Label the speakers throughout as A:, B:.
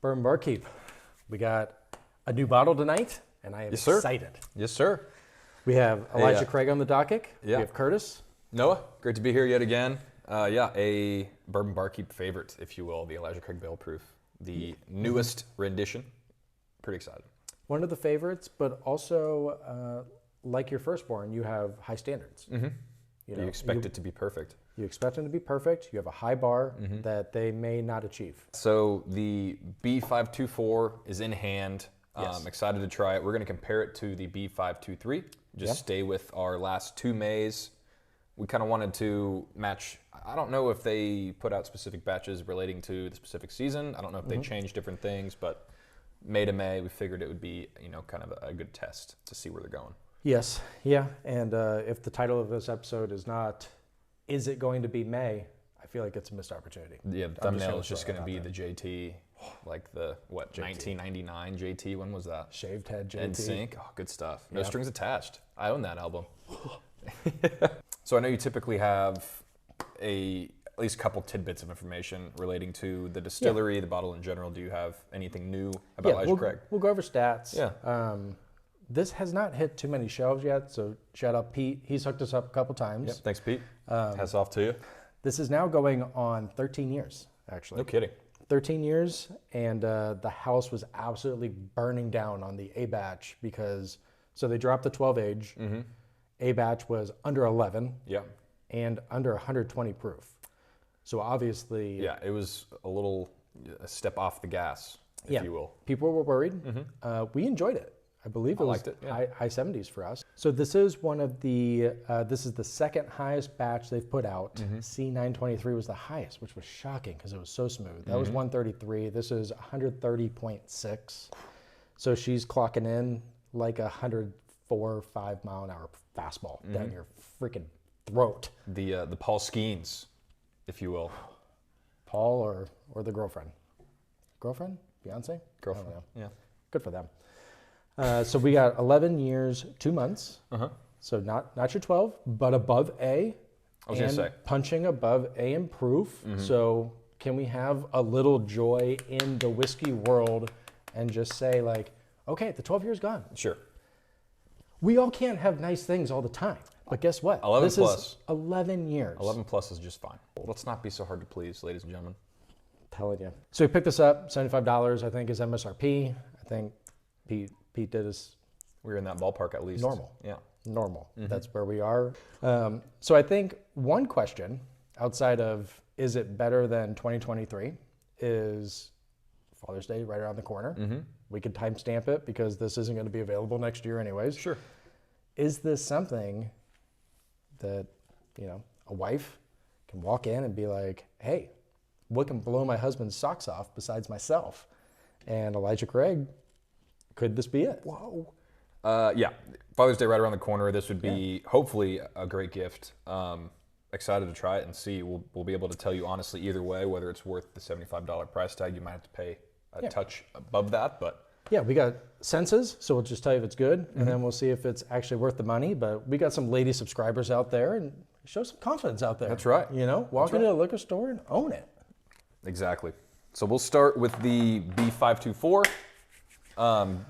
A: Bourbon Barkeep, we got a new bottle tonight, and I am excited.
B: Yes, sir.
A: We have Elijah Craig on the docket.
B: Yeah.
A: We have Curtis.
B: Noah, great to be here yet again. A Bourbon Barkeep favorite, if you will, the Elijah Craig Bale Proof, the newest rendition. Pretty excited.
A: One of the favorites, but also like your firstborn, you have high standards.
B: Mm-hmm. You expect it to be perfect.
A: You expect them to be perfect. You have a high bar that they may not achieve.
B: So the B524 is in hand.
A: Yes.
B: Excited to try it. We're going to compare it to the B523. Just stay with our last two Mays. We kind of wanted to match. I don't know if they put out specific batches relating to the specific season. I don't know if they changed different things, but May to May, we figured it would be, kind of a good test to see where they're going.
A: Yes, yeah, and if the title of this episode is not, is it going to be May? I feel like it's a missed opportunity.
B: Yeah, the thumbnail is just going to be the JT, like the, JT. 1999 JT, when was that?
A: Shaved head JT.
B: In sync, oh, good stuff. No strings attached. I own that album. So I know you typically have at least a couple tidbits of information relating to the distillery, the bottle in general. Do you have anything new about Elijah Craig?
A: We'll go over stats.
B: Yeah.
A: This has not hit too many shelves yet, so shout out Pete. He's hooked us up a couple times.
B: Yep. Thanks, Pete. Hats off to you.
A: This is now going on 13 years, actually.
B: No kidding.
A: 13 years, and the house was absolutely burning down on the A batch because, so they dropped the 12 age. A batch was under 11 and under 120 proof. So obviously...
B: Yeah, it was a step off the gas, if you will.
A: People were worried. We enjoyed it. I believe it was high 70s for us. So this is one of the, this is the second highest batch they've put out. C923 was the highest, which was shocking because it was so smooth. That was 133. This is 130.6. So she's clocking in like 104 or 5 mile an hour fastball down your freaking throat.
B: The Paul Skeens, if you will.
A: Paul or the girlfriend? Girlfriend? Beyonce?
B: Girlfriend, yeah.
A: Good for them. So we got 11 years, 2 months. So not your 12, but above A.
B: I was going to say.
A: Punching above A in proof. So can we have a little joy in the whiskey world and just say like, okay, the 12 years gone.
B: Sure.
A: We all can't have nice things all the time. But guess what?
B: 11
A: this
B: plus.
A: Is 11 years.
B: 11 plus is just fine. Let's not be so hard to please, ladies and gentlemen.
A: Telling you. So we picked this up, $75 I think is MSRP. I think Pete did us.
B: We were in that ballpark at least.
A: Normal.
B: Yeah.
A: Normal. That's where we are. So I think one question outside of is it better than 2023 is Father's Day right around the corner. We could timestamp it because this isn't going to be available next year anyways.
B: Sure.
A: Is this something that, a wife can walk in and be like, hey, what can blow my husband's socks off besides myself? And Elijah Craig, could this be it?
B: Whoa. Yeah, Father's Day right around the corner. This would be hopefully a great gift. Excited to try it and see. We'll be able to tell you honestly either way whether it's worth the $75 price tag. You might have to pay a touch above that, but...
A: Yeah, we got senses, so we'll just tell you if it's good, and then we'll see if it's actually worth the money. But we got some lady subscribers out there, and show some confidence out there.
B: That's right.
A: Walk into a liquor store and own it.
B: Exactly. So we'll start with the B524.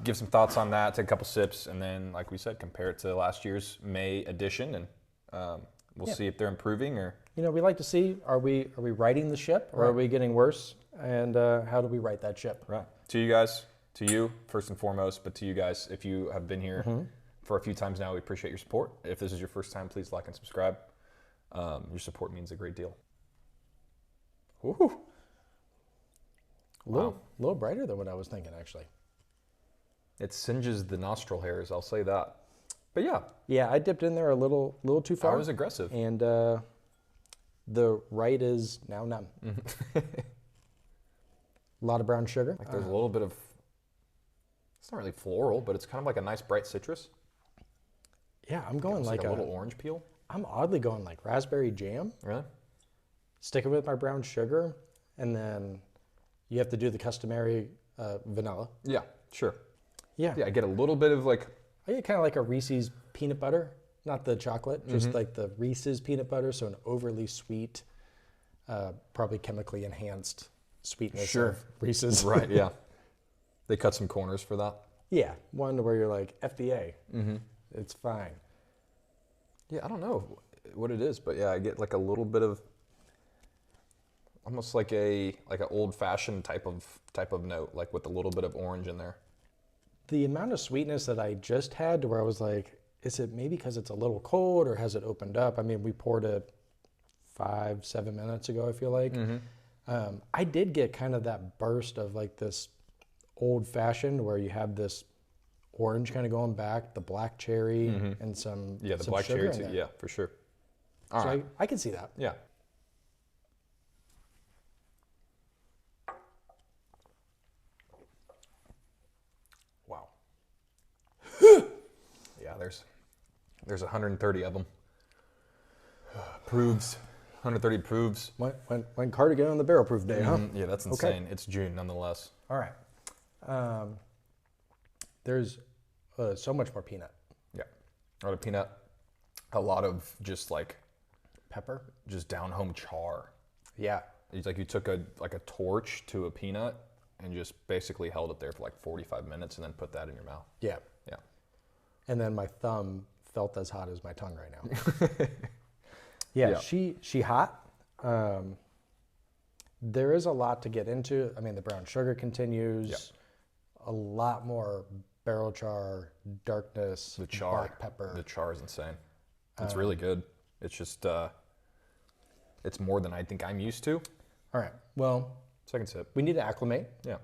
B: Give some thoughts on that, take a couple sips, and then, like we said, compare it to last year's May edition, and we'll see if they're improving or...
A: We like to see, are we righting the ship, or are we getting worse, and how do we right that ship?
B: Right. To you guys, to you, first and foremost, but to you guys, if you have been here for a few times now, we appreciate your support. If this is your first time, please like and subscribe. Your support means a great deal.
A: Woo! A little brighter than what I was thinking, actually.
B: It singes the nostril hairs, I'll say that. But yeah.
A: Yeah, I dipped in there a little too far.
B: I was aggressive.
A: And the right is now numb. A lot of brown sugar.
B: Like there's a little bit of, it's not really floral, but it's kind of like a nice bright citrus.
A: Yeah, I'm going
B: like a little orange peel.
A: I'm oddly going like raspberry jam.
B: Really?
A: Sticking with my brown sugar, and then you have to do the customary vanilla.
B: Yeah, sure.
A: Yeah.
B: Yeah, I get a little bit of like...
A: I get kind of like a Reese's peanut butter not the chocolate, just like the Reese's peanut butter, so an overly sweet, probably chemically enhanced sweetness of Reese's.
B: Right, yeah. They cut some corners for that.
A: Yeah, one where you're like, FDA, it's fine.
B: Yeah, I don't know what it is, but yeah, I get like a little bit of almost like an old-fashioned type of note, like with a little bit of orange in there.
A: The amount of sweetness that I just had to where I was like, is it maybe because it's a little cold or has it opened up? I mean, we poured it 5-7 minutes ago, I feel like. I did get kind of that burst of like this old-fashioned where you have this orange kind of going back, the black cherry, and some
B: the
A: some
B: black
A: sugar
B: cherry too. Yeah, for sure. All right.
A: I can see that.
B: Yeah. Wow. Yeah, there's 130 of them. Proves. 130 proves.
A: When Cardigan on the barrel proof day, huh?
B: Yeah, that's insane. Okay. It's June nonetheless.
A: All right. There's so much more peanut.
B: Yeah. A lot of peanut. A lot of just like
A: pepper.
B: Just down home char.
A: Yeah.
B: It's like you took a torch to a peanut and just basically held it there for like 45 minutes and then put that in your mouth.
A: Yeah.
B: Yeah.
A: And then my thumb felt as hot as my tongue right now. Yeah. She hot. There is a lot to get into. I mean, the brown sugar continues.
B: Yep.
A: A lot more barrel char, darkness,
B: the char,
A: black pepper.
B: The char is insane. It's really good. It's just, it's more than I think I'm used to.
A: All right. Well,
B: second sip.
A: We need to acclimate.
B: Yeah.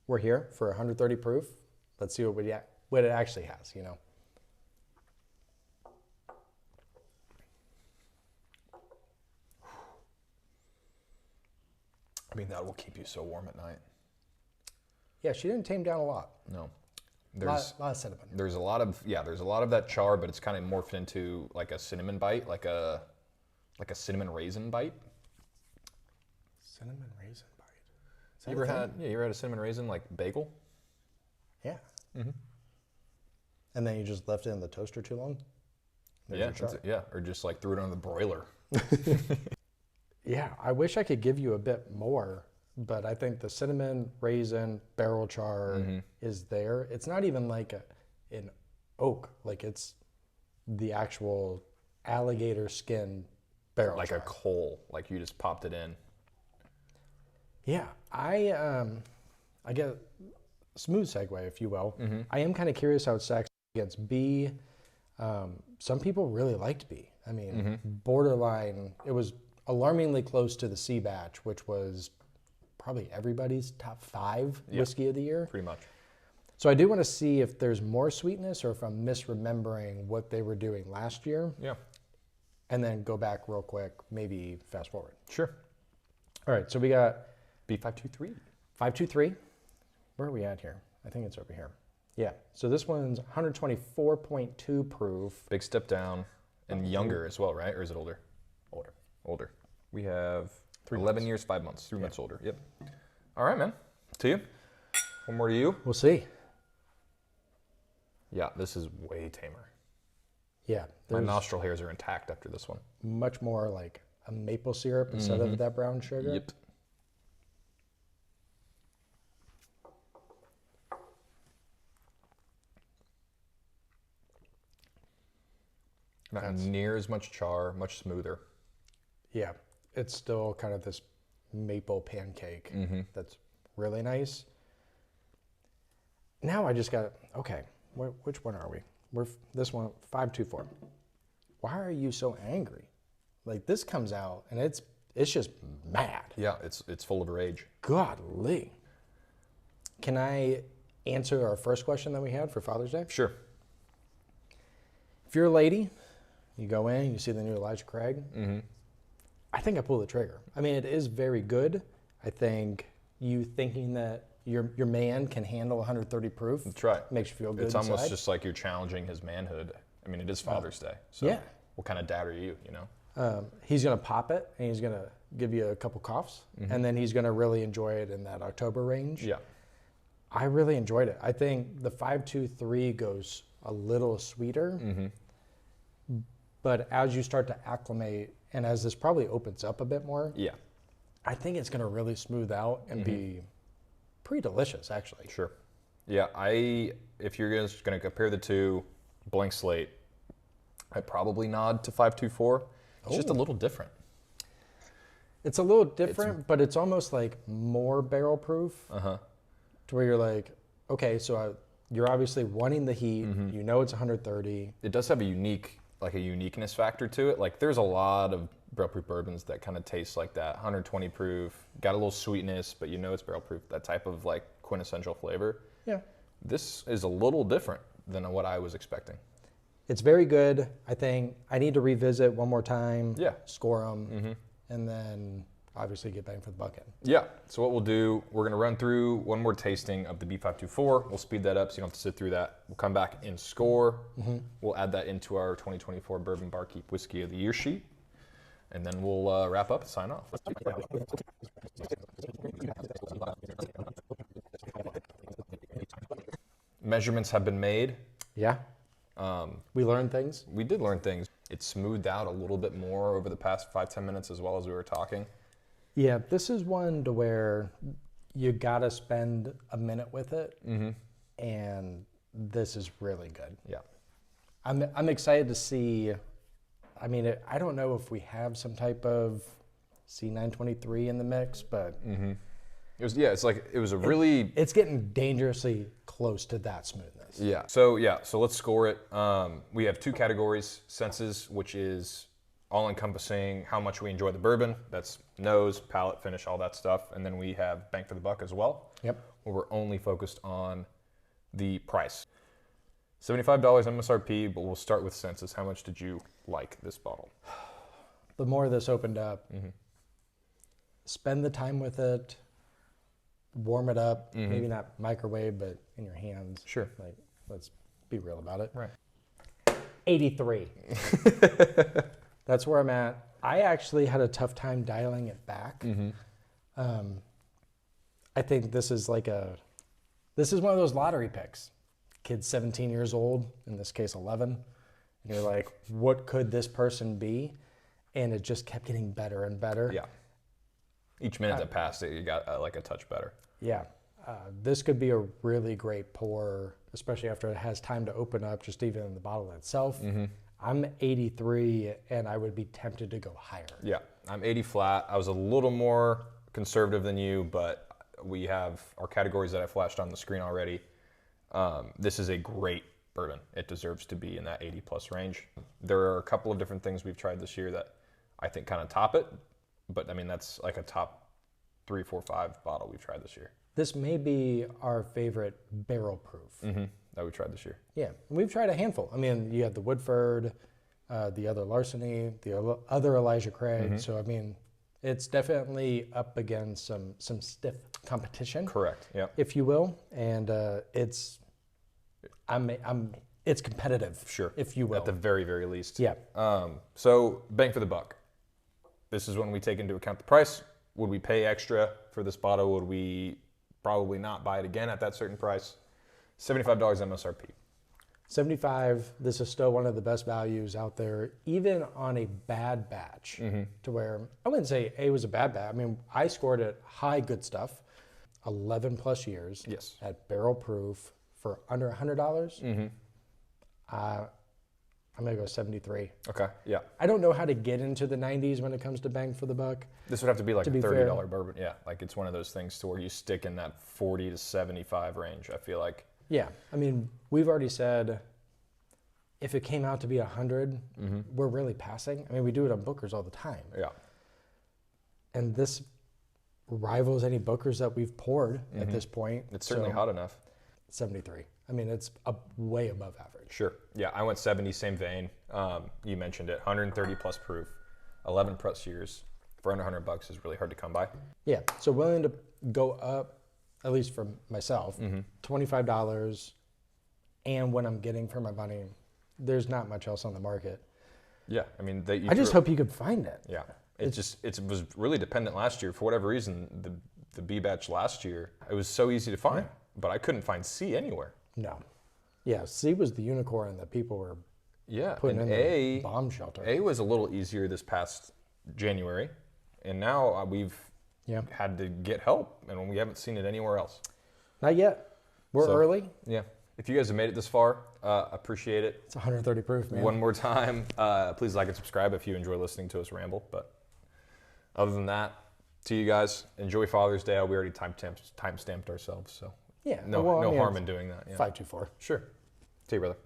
A: We're here for 130 proof. Let's see what it actually has, you know.
B: I mean, that will keep you so warm at night.
A: Yeah, she didn't tame down a lot.
B: No.
A: There's a lot of cinnamon.
B: There's a lot of that char, but it's kind of morphed into like a cinnamon bite, like a cinnamon raisin bite.
A: Cinnamon raisin bite.
B: You ever had a cinnamon raisin like bagel?
A: Yeah. And then you just left it in the toaster too long?
B: Or just like threw it on the broiler.
A: Yeah, I wish I could give you a bit more, but I think the cinnamon, raisin, barrel char is there. It's not even like an oak, like it's the actual alligator skin barrel
B: like
A: char.
B: a coal, like you just popped it in.
A: Yeah, I get smooth segue, if you will. I am kind of curious how it stacks against B. Some people really liked B. I mean, borderline, it was alarmingly close to the C batch, which was probably everybody's top 5 whiskey of the year.
B: Pretty much.
A: So I do want to see if there's more sweetness or if I'm misremembering what they were doing last year.
B: Yeah.
A: And then go back real quick, maybe fast forward.
B: Sure.
A: All right, so we got
B: B523.
A: 523. Where are we at here? I think it's over here. Yeah, so this one's 124.2 proof.
B: Big step down and younger as well, right? Or is it older? Older. We have 11 years, 5 months, 3 months older. Yep. All right, man. To you. One more to you.
A: We'll see.
B: Yeah, this is way tamer.
A: Yeah.
B: My nostril hairs are intact after this one.
A: Much more like a maple syrup instead of that brown sugar.
B: Yep. Not near as much char, much smoother.
A: Yeah, it's still kind of this maple pancake that's really nice. Now I just got, okay, which one are we? This one, 524. Why are you so angry? Like this comes out and it's just mad.
B: Yeah, it's full of rage.
A: Godly. Can I answer our first question that we had for Father's Day?
B: Sure.
A: If you're a lady, you go in, you see the new Elijah Craig. I think I pull the trigger. I mean, it is very good. I think you thinking that your man can handle 130 proof.
B: That's right.
A: Makes you feel good.
B: It's
A: inside.
B: almost just like you're challenging his manhood. I mean, it is Father's Day. So what kind of dad are you, you know?
A: He's going to pop it and he's going to give you a couple coughs and then he's going to really enjoy it in that October range.
B: Yeah.
A: I really enjoyed it. I think the 523 goes a little sweeter, But as you start to acclimate, and as this probably opens up a bit more,
B: yeah,
A: I think it's going to really smooth out and be pretty delicious, actually.
B: Sure. Yeah, if you're just going to compare the two, blank slate, I'd probably nod to 524. It's just a little different.
A: It's a little different, but it's almost like more barrel proof. To where you're like, okay, so you're obviously wanting the heat. You know it's 130.
B: It does have a uniqueness factor to it. Like there's a lot of barrel proof bourbons that kind of taste like that, 120 proof, got a little sweetness, but you know it's barrel proof, that type of like quintessential flavor.
A: Yeah.
B: This is a little different than what I was expecting.
A: It's very good. I think I need to revisit one more time.
B: Yeah.
A: Score them, and then obviously get bang for the buck in.
B: Yeah. So what we'll do, we're going to run through one more tasting of the B524. We'll speed that up so you don't have to sit through that. We'll come back and score. We'll add that into our 2024 Bourbon Barkeep Whiskey of the Year sheet. And then we'll wrap up and sign off. Measurements have been made.
A: Yeah. We learned things.
B: We did learn things. It smoothed out a little bit more over the past 5-10 minutes as well as we were talking.
A: Yeah, this is one to where you gotta spend a minute with it, and this is really good.
B: Yeah.
A: I'm excited to see. I mean, I don't know if we have some type of C923 in the mix, but it's getting dangerously close to that smoothness.
B: Yeah. So let's score it. We have two categories: senses, which is all-encompassing how much we enjoy the bourbon. That's nose, palate, finish, all that stuff. And then we have bang for the buck as well.
A: Yep.
B: Where we're only focused on the price. $75 MSRP, but we'll start with senses. How much did you like this bottle?
A: The more this opened up, spend the time with it, warm it up, maybe not microwave, but in your hands.
B: Sure.
A: Like, let's be real about it.
B: Right.
A: 83. That's where I'm at. I actually had a tough time dialing it back. I think this is one of those lottery picks. Kid's 17 years old, in this case 11, and you're like, what could this person be? And it just kept getting better and better.
B: Yeah. Each minute that passed, it got like a touch better.
A: Yeah. This could be a really great pour, especially after it has time to open up, just even in the bottle itself. I'm 83, and I would be tempted to go higher.
B: Yeah, I'm 80 flat. I was a little more conservative than you, but we have our categories that I flashed on the screen already. This is a great bourbon. It deserves to be in that 80 plus range. There are a couple of different things we've tried this year that I think kind of top it, but I mean, that's like a top 3, 4, 5 bottle we've tried this year.
A: This may be our favorite barrel proof.
B: That we tried this year.
A: Yeah, we've tried a handful. I mean, you had the Woodford, the other Larceny, the other Elijah Craig. So I mean, it's definitely up against some stiff competition.
B: Correct. Yeah.
A: If you will, and it's competitive.
B: Sure.
A: If you will.
B: At the very, very least.
A: Yeah.
B: So bang for the buck. This is when we take into account the price. Would we pay extra for this bottle? Would we probably not buy it again at that certain price? $75 MSRP.
A: 75. This is still one of the best values out there, even on a bad batch. To where I wouldn't say it was a bad batch. I mean, I scored it high good stuff, 11 plus years.
B: Yes.
A: At barrel proof for under $100. I'm gonna go 73.
B: Okay. Yeah.
A: I don't know how to get into the 90s when it comes to bang for the buck.
B: This would have to be like a $30 bourbon. Yeah. Like it's one of those things to where you stick in that 40 to 75 range. I feel like.
A: Yeah, I mean, we've already said if it came out to be 100, we're really passing. I mean, we do it on Bookers all the time.
B: Yeah.
A: And this rivals any Bookers that we've poured at this point.
B: It's certainly hot enough.
A: 73. I mean, it's way above average.
B: Sure. Yeah, I went 70, same vein. You mentioned it, 130 plus proof, 11 plus years. For under $100 is really hard to come by.
A: Yeah, so willing to go up, at least for myself, $25, and what I'm getting for my money, there's not much else on the market.
B: Yeah, I mean,
A: I just hope you could find it.
B: Yeah, it was really dependent last year for whatever reason. The B batch last year, it was so easy to find, but I couldn't find C anywhere.
A: No, yeah, C was the unicorn that people were
B: Yeah,
A: putting
B: and
A: in the bomb shelter.
B: A was a little easier this past January, and now we've had to get help, and we haven't seen it anywhere else.
A: Not yet. We're early.
B: Yeah. If you guys have made it this far, appreciate it.
A: It's 130 proof, man.
B: One more time, please like and subscribe if you enjoy listening to us ramble. But other than that, to you guys, enjoy Father's Day. We already time-stamped ourselves, so
A: yeah,
B: no harm in doing that. Yeah.
A: 524.
B: Sure. See you, brother.